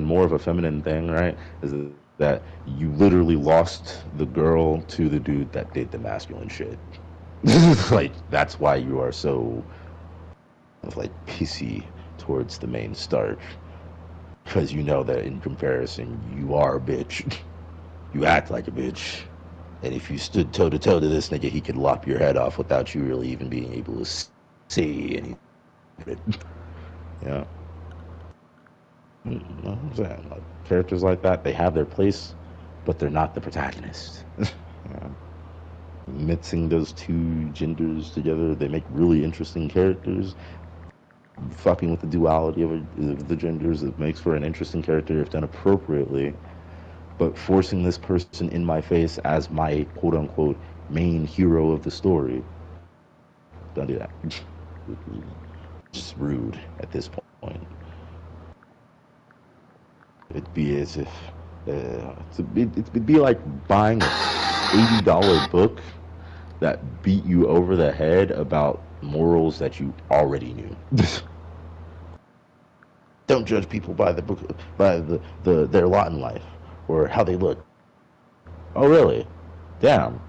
even more of a feminine thing, right? Is that you literally lost the girl to the dude that did the masculine shit. Like that's why you are so like pissy towards the main Stark, because you know that in comparison you are a bitch. You act like a bitch. And if you stood toe to toe to this nigga, he could lop your head off without you really even being able to say anything. Yeah. I'm saying, like, characters like that, they have their place, but they're not the protagonist. Yeah. Mixing those two genders together, they make really interesting characters. Fucking with the duality of the genders, it makes for an interesting character if done appropriately. But forcing this person in my face as my quote unquote main hero of the story, don't do that. Just rude at this point. It'd be as if it'd be like buying a $80 book that beat you over the head about morals that you already knew. Don't judge people by the book, by their lot in life or how they look. Oh really? Damn.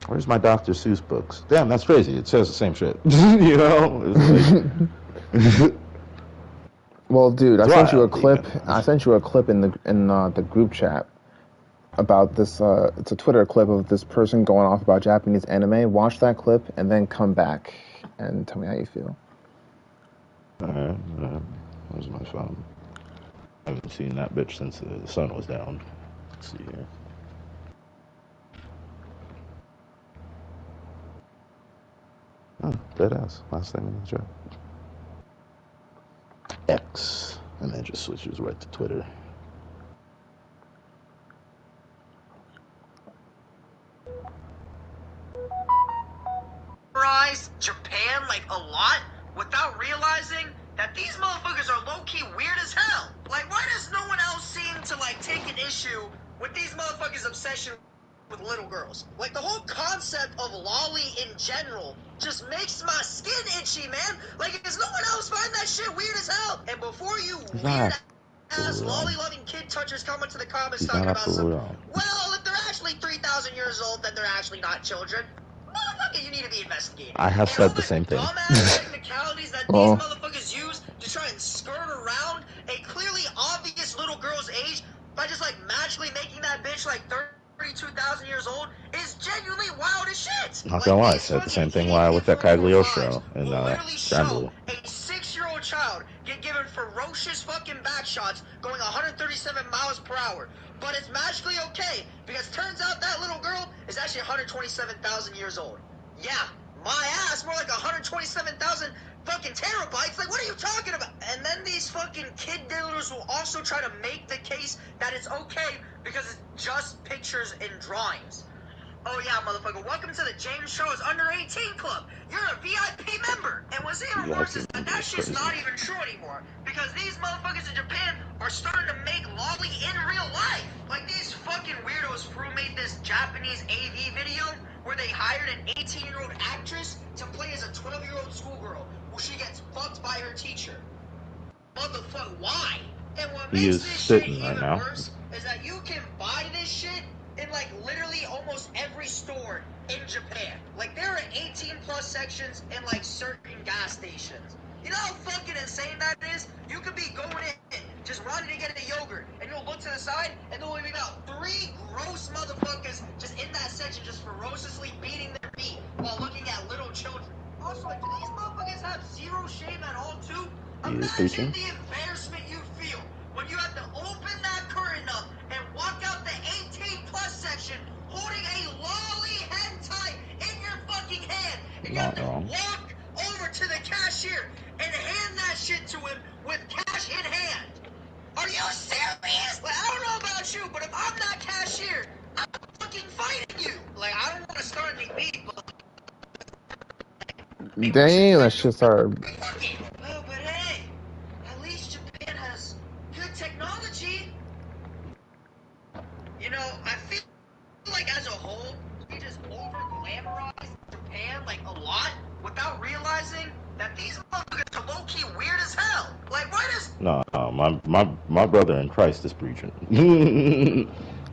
Where's my Dr. Seuss books? Damn, that's crazy. It says the same shit. You know? It's like, well, dude, I sent you a clip. Even. I sent you a clip in the group chat about this. It's a Twitter clip of this person going off about Japanese anime. Watch that clip and then come back and tell me how you feel. Alright. Where's my phone? I haven't seen that bitch since the sun was down. Let's see here. Oh, dead ass. Last thing in the chat. X. And then just switches right to Twitter. Japan like a lot without realizing that these motherfuckers are low-key weird as hell. Like, why does no one else seem to like take an issue with these motherfuckers' obsession with little girls? Like, the whole concept of lolly in general just makes my skin itchy, man. Like, does no one else find that shit weird as hell? And before you weird ass lolly-loving kid touchers come into the comments talking about some, well, if they're actually 3,000 years old, then they're actually not children. Motherfucker, you need to be investigated. I have said the same thing. Dumbass technicalities that these motherfuckers use to try and skirt around a clearly obvious little girl's age by just like magically making that bitch like 32,000 years old is genuinely wild as shit. Not gonna lie, I said the same thing with that Cagliostro and Scrambler. A 6-year-old child get given ferocious fucking back shots going 137 miles per hour. But it's magically okay because turns out that little girl is actually 127,000 years old. Yeah, my ass, more like 127,000 fucking terabytes. Like, what are you talking about? And then these fucking kid dealers will also try to make the case that it's okay because it's just pictures and drawings. Oh yeah, motherfucker, welcome to the James Charles Under 18 Club. You're a VIP member. And what's even worse is that shit's not even true anymore. Because these motherfuckers in Japan are starting to make lolly in real life. Like, these fucking weirdos who made this Japanese AV video where they hired an 18-year-old actress to play as a 12-year-old schoolgirl who she gets fucked by her teacher. Motherfucker, why? And what makes this shit even worse is that you can buy this shit in like literally almost every store in Japan. Like, there are 18+ sections in like certain gas stations. You know how fucking insane that is? You could be going in, just wanting to get a yogurt, and you'll look to the side, and there will be about 3 gross motherfuckers just in that section, just ferociously beating their meat while looking at little children. Also, like, do these motherfuckers have zero shame at all, too? Imagine the embarrassment you feel when you have to open that curtain up and walk out the 18+ section holding a lolly hentai in your fucking hand, and you have to walk over to the cashier and hand that shit to him with cash in hand. Are you serious? Like, I don't know about you, but if I'm that cashier, I'm fucking fighting you. Like, I don't want to start any beef, but Damn, that shit started. Oh, but hey, at least Japan has good technology. You know, I feel like as a whole, we just over-glamorize Japan like a lot without realizing that these motherfuckers are low-key weird as hell. Like, why does... No, my brother in Christ is preaching.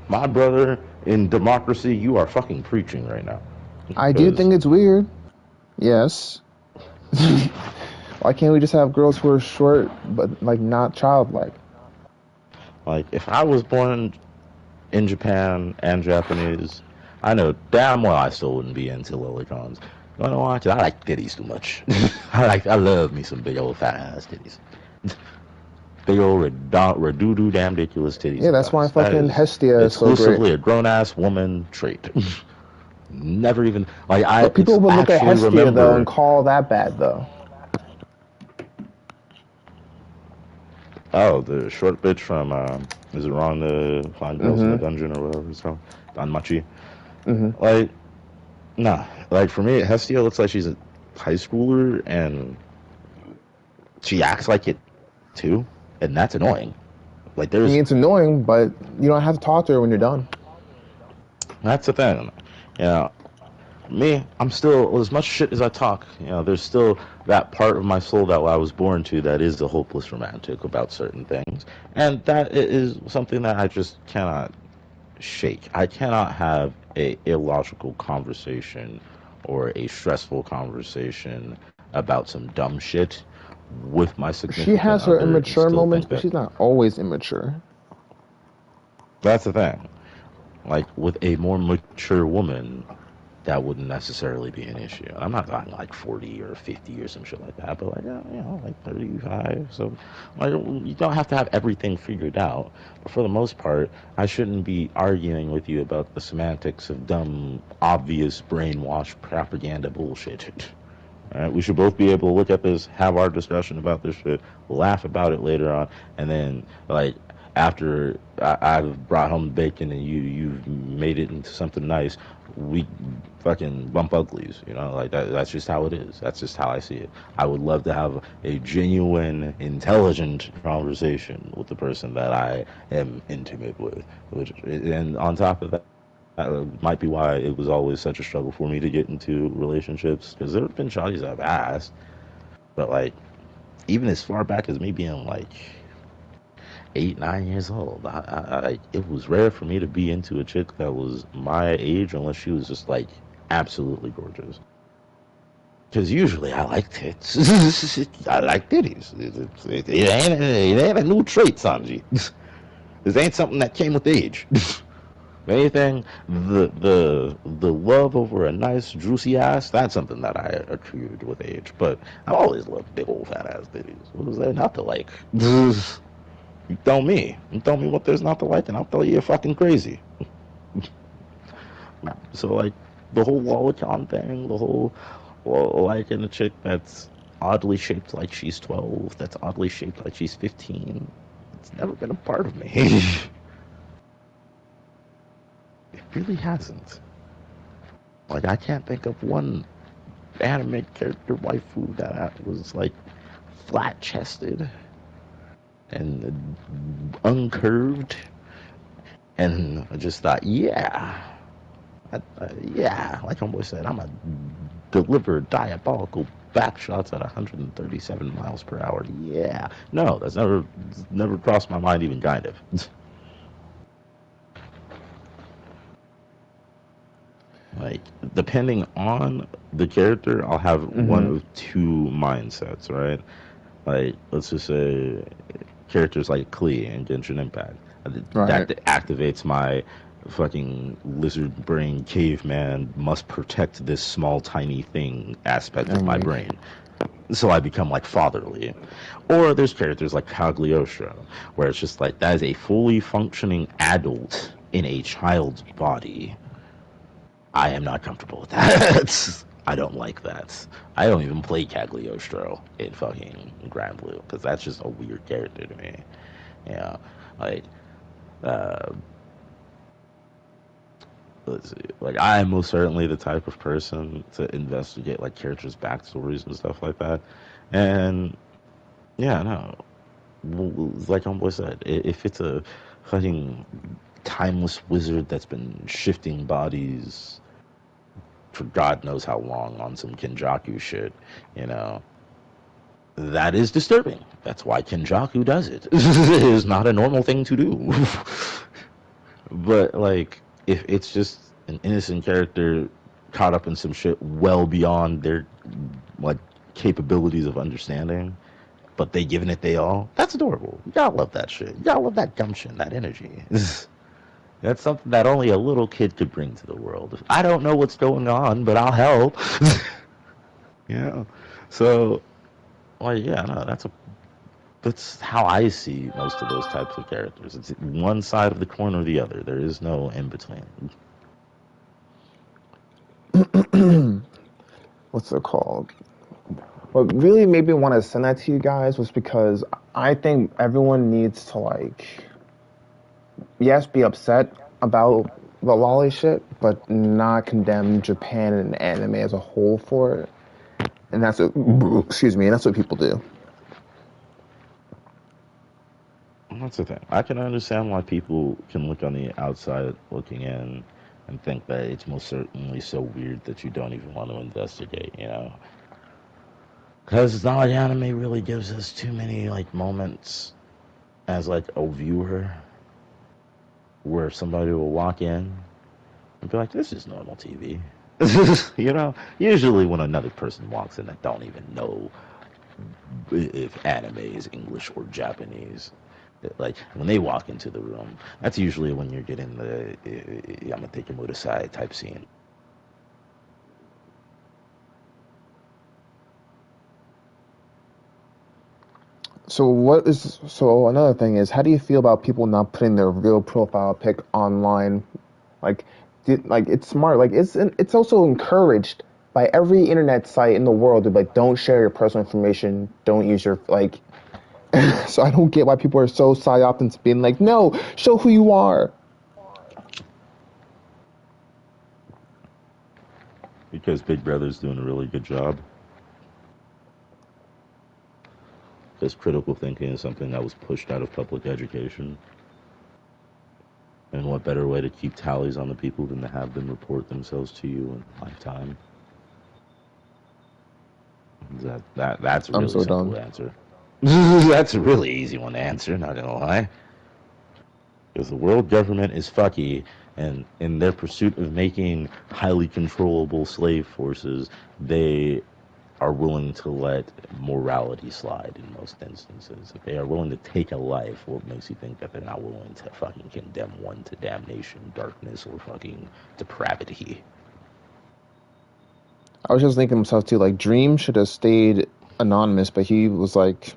My brother in democracy, you are fucking preaching right now. I do Because, think it's weird. Yes. Why can't we just have girls who are short but like not childlike? like, if I was born in Japan and Japanese, I know damn well I still wouldn't be into lolicons. You know why? 'Cause I like titties too much. I love me some big old fat ass titties. Big old redoodoo damn ridiculous titties. Yeah, that's why That fucking is Hestia is so great. exclusively a grown ass woman trait. Never even like I. But people would look at actually Hestia remember, though and call that bad though. oh, the short bitch from is it wrong to find girls in the dungeon or whatever it's called? Danmachi. Like, nah. Like for me, Hestia looks like she's a high schooler and she acts like it too, and that's annoying. Like I there's mean, it's annoying, but you don't have to talk to her when you're done. that's the thing. You know, me, I'm still as much shit as I talk. You know, there's still that part of my soul that I was born to that is the hopeless romantic about certain things, and that is something that I just cannot shake. I cannot have a illogical conversation or a stressful conversation about some dumb shit with my significant She has her other and immature still moments, think but that she's not always immature. that's the thing. Like with a more mature woman, that wouldn't necessarily be an issue. I'm not talking like 40 or 50 or some shit like that, but like, you know, like 35. So, like, you don't have to have everything figured out. But for the most part, I shouldn't be arguing with you about the semantics of dumb, obvious, brainwashed propaganda bullshit. All right, we should both be able to look at this, have our discussion about this shit, laugh about it later on, and then like after I've brought home the bacon and you've made it into something nice, we fucking bump uglies. You know, like that's just how it is. That's just how I see it. I would love to have a genuine, intelligent conversation with the person that I am intimate with, and on top of that. That might be why it was always such a struggle for me to get into relationships because there have been shawties I've asked, but like even as far back as me being like 8, 9 years old, it was rare for me to be into a chick that was my age unless she was just like absolutely gorgeous. Because usually I like tits. I like titties. It ain't a new trait, Sanji. This ain't something that came with age. If anything, the love over a nice juicy ass, that's something that I accrued with age. But I always loved big old fat ass titties. What was there not to like? You tell me. You tell me what there's not to like, and I'll tell you you're fucking crazy. So like the whole lolicon thing, the whole liking a chick that's oddly shaped like she's 12, that's oddly shaped like she's 15. It's never been a part of me. It really hasn't. Like I can't think of one anime character waifu that was like flat chested and uncurved, and I just thought, yeah, yeah, like homeboy said, I'm a deliver diabolical back shots at 137 miles per hour. Yeah, no, that's never crossed my mind, even kind of. Like, depending on the character, I'll have one of two mindsets, right? Like, let's just say characters like Klee in Genshin Impact. Right. That activates my fucking lizard brain caveman must protect this small tiny thing aspect of my brain. So I become like fatherly. Or there's characters like Cagliostro, where it's just like that is a fully functioning adult in a child's body. I am not comfortable with that. I don't like that. I don't even play Cagliostro in fucking Grand Blue because that's just a weird character to me. Yeah, like, uh, let's see. Like, I am most certainly the type of person to investigate like characters' backstories and stuff like that. And yeah, no, like Homeboy said, if it's a fucking timeless wizard that's been shifting bodies for God knows how long on some Kenjaku shit, you know. that is disturbing. That's why Kenjaku does it. It is not a normal thing to do. But like, if it's just an innocent character caught up in some shit well beyond their like capabilities of understanding, but they giving it they all, that's adorable. Y'all love that shit. Y'all love that gumption, that energy. That's something that only a little kid could bring to the world. I don't know what's going on, but I'll help. Yeah. So, like, yeah, no, that's how I see most of those types of characters. It's one side of the coin or the other. There is no in between. What's it called? What really made me want to send that to you guys was because I think everyone needs to, like, yes, be upset about the lolly shit, but not condemn Japan and anime as a whole for it. And that's what, excuse me, and that's what people do. That's the thing. I can understand why people can look on the outside looking in and think that it's most certainly so weird that you don't even want to investigate, you know? Because it's not like anime really gives us too many, like, moments as, like, a viewer where somebody will walk in and be like, this is normal TV. You know? Usually when another person walks in that don't even know if anime is English or Japanese, like when they walk into the room, that's usually when you're getting the I'm gonna take your mood aside type scene. So another thing is, how do you feel about people not putting their real profile pic online? Like, like it's smart. Like it's also encouraged by every internet site in the world to be like, don't share your personal information, don't use your like. So I don't get why people are so psyoped into being like, no, show who you are. Because Big Brother's doing a really good job. Because critical thinking is something that was pushed out of public education. And what better way to keep tallies on the people than to have them report themselves to you in lifetime? That's a I'm really so simple done. answer. That's a really easy one to answer, not gonna lie. Because the world government is fucky, and in their pursuit of making highly controllable slave forces, they are willing to let morality slide in most instances. If they are willing to take a life, what makes you think that they're not willing to fucking condemn one to damnation, darkness, or fucking depravity? I was just thinking to myself too, like Dream should have stayed anonymous, but he was like,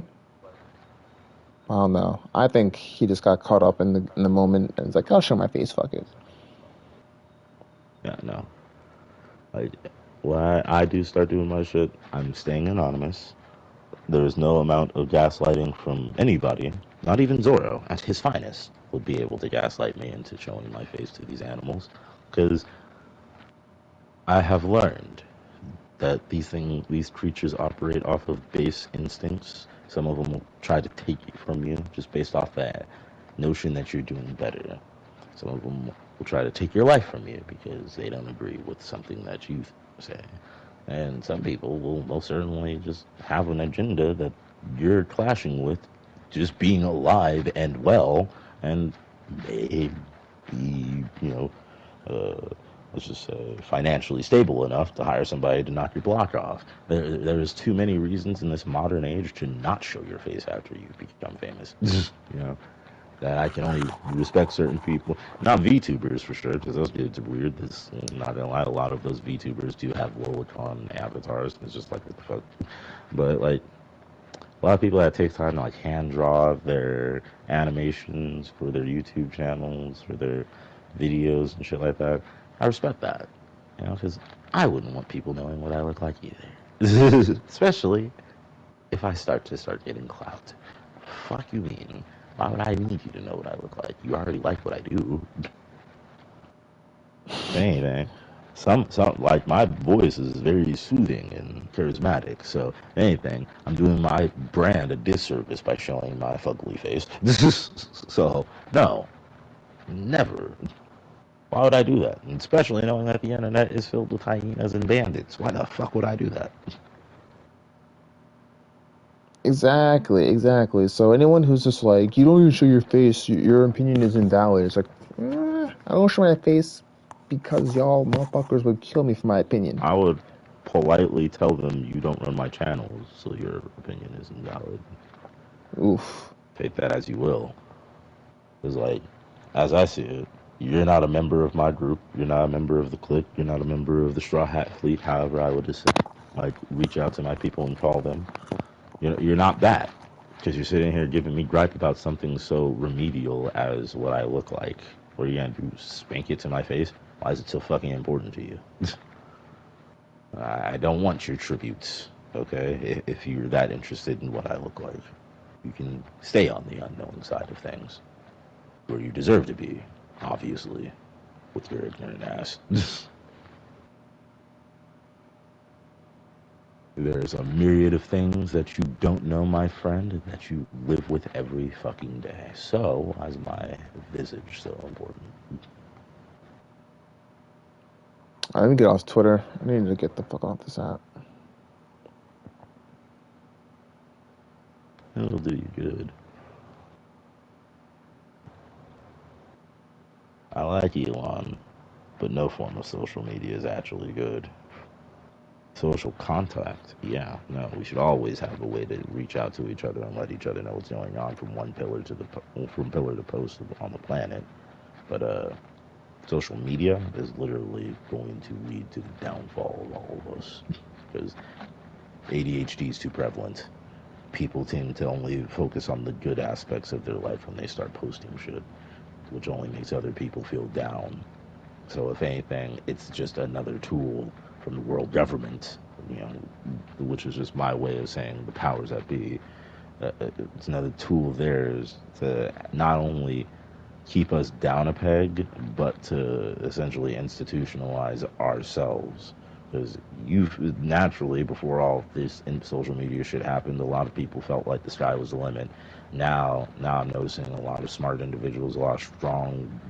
I don't know. I think he just got caught up in the moment and it's like, I'll show my face, fuck it. Yeah, no. Like, when I do start doing my shit, I'm staying anonymous. There is no amount of gaslighting from anybody, not even Zorro, at his finest, would be able to gaslight me into showing my face to these animals. Because I have learned that these creatures operate off of base instincts. Some of them will try to take it from you just based off that notion that you're doing better. Some of them will try to take your life from you because they don't agree with something that you say. And some people will most certainly just have an agenda that you're clashing with, just being alive and well, and may be, uh, let's just say, financially stable enough to hire somebody to knock your block off. There is too many reasons in this modern age to not show your face after you become famous. you know, that I can only respect certain people. Not VTubers for sure, because those dudes are weird. This, not gonna lie, a lot of those VTubers do have lolicon avatars. It's just like, what the fuck? But like, a lot of people that take time to like hand draw their animations for their YouTube channels, for their videos and shit like that. I respect that, because I wouldn't want people knowing what I look like either. Especially if I start getting clout. Fuck you mean? Why would I need you to know what I look like? You already like what I do. If anything, some like my voice is very soothing and charismatic. So if anything, I'm doing my brand a disservice by showing my fugly face. So no, never. Why would I do that? And especially knowing that the internet is filled with hyenas and bandits. Why the fuck would I do that? Exactly. So anyone who's just like, you don't even show your face, your opinion is invalid. It's like, I don't show my face because y'all motherfuckers would kill me for my opinion. I would politely tell them you don't run my channels, so your opinion is invalid. Oof. Take that as you will. Because, like, as I see it, you're not a member of my group. You're not a member of the clique. You're not a member of the Straw Hat Fleet. However, I would just like reach out to my people and call them. You're not that because you're sitting here giving me gripe about something so remedial as what I look like. What are you gonna do? Spank it to my face? Why is it so fucking important to you? I don't want your tributes. Okay, if you're that interested in what I look like, you can stay on the unknown side of things, where you deserve to be, obviously, with your ignorant ass. There's a myriad of things that you don't know, my friend, that you live with every fucking day. So, why is my visage so important? Let me get off Twitter. I need to get the fuck off this app. It'll do you good. I like Elon, but no form of social media is actually good. Social contact, yeah, no, we should always have a way to reach out to each other and let each other know what's going on from one pillar to from pillar to post on the planet. But social media is literally going to lead to the downfall of all of us because ADHD is too prevalent. People tend to only focus on the good aspects of their life when they start posting shit, which only makes other people feel down. So if anything, it's just another tool from the world government, you know, which is just my way of saying the powers that be. It's another tool of theirs to not only keep us down a peg, but to essentially institutionalize ourselves. Because you've naturally, before all this in social media shit happened, a lot of people felt like the sky was the limit. Now I'm noticing a lot of smart individuals, a lot of strong,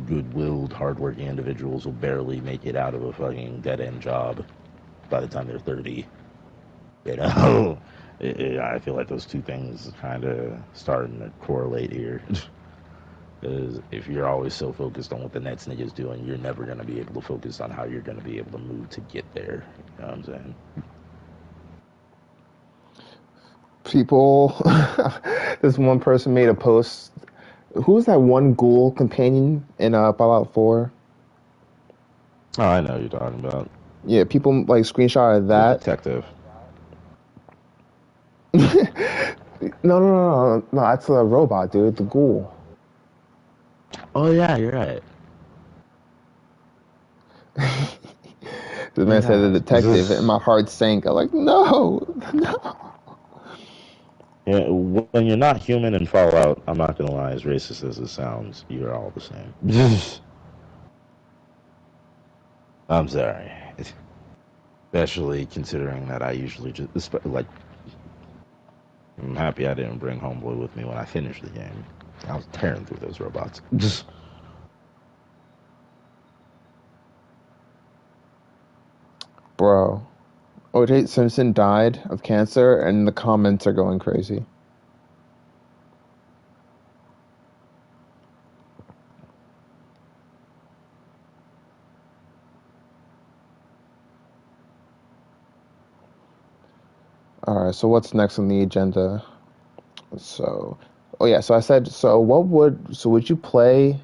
good-willed, hardworking individuals will barely make it out of a fucking dead-end job by the time they're 30. You know, I feel like those two things kind of starting to correlate here. Because if you're always so focused on what the next nigga's doing, you're never going to be able to focus on how you're going to be able to move to get there. You know what I'm saying? People, this one person made a post. Who's that one ghoul companion in Fallout 4? Oh, I know what you're talking about. Yeah, people like screenshot The that. detective. No, that's a robot, dude. The ghoul. Oh, yeah, you're right. The man said the Yeah. detective, and my heart sank. I'm like, no. Yeah, when you're not human in Fallout, I'm not gonna lie, as racist as it sounds, you're all the same. I'm sorry. Especially considering that I usually just, like, I'm happy I didn't bring Homeboy with me when I finished the game. I was tearing through those robots. Bro, O.J. Simpson died of cancer, and the comments are going crazy. All right, so what's next on the agenda? So, oh yeah, so I said, so would you play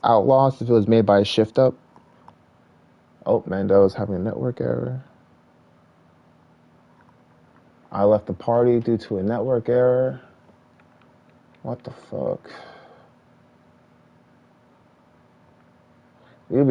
Outlaws if it was made by a Shift Up? Oh, Mando is having a network error. I left the party due to a network error. What the fuck? We'll be right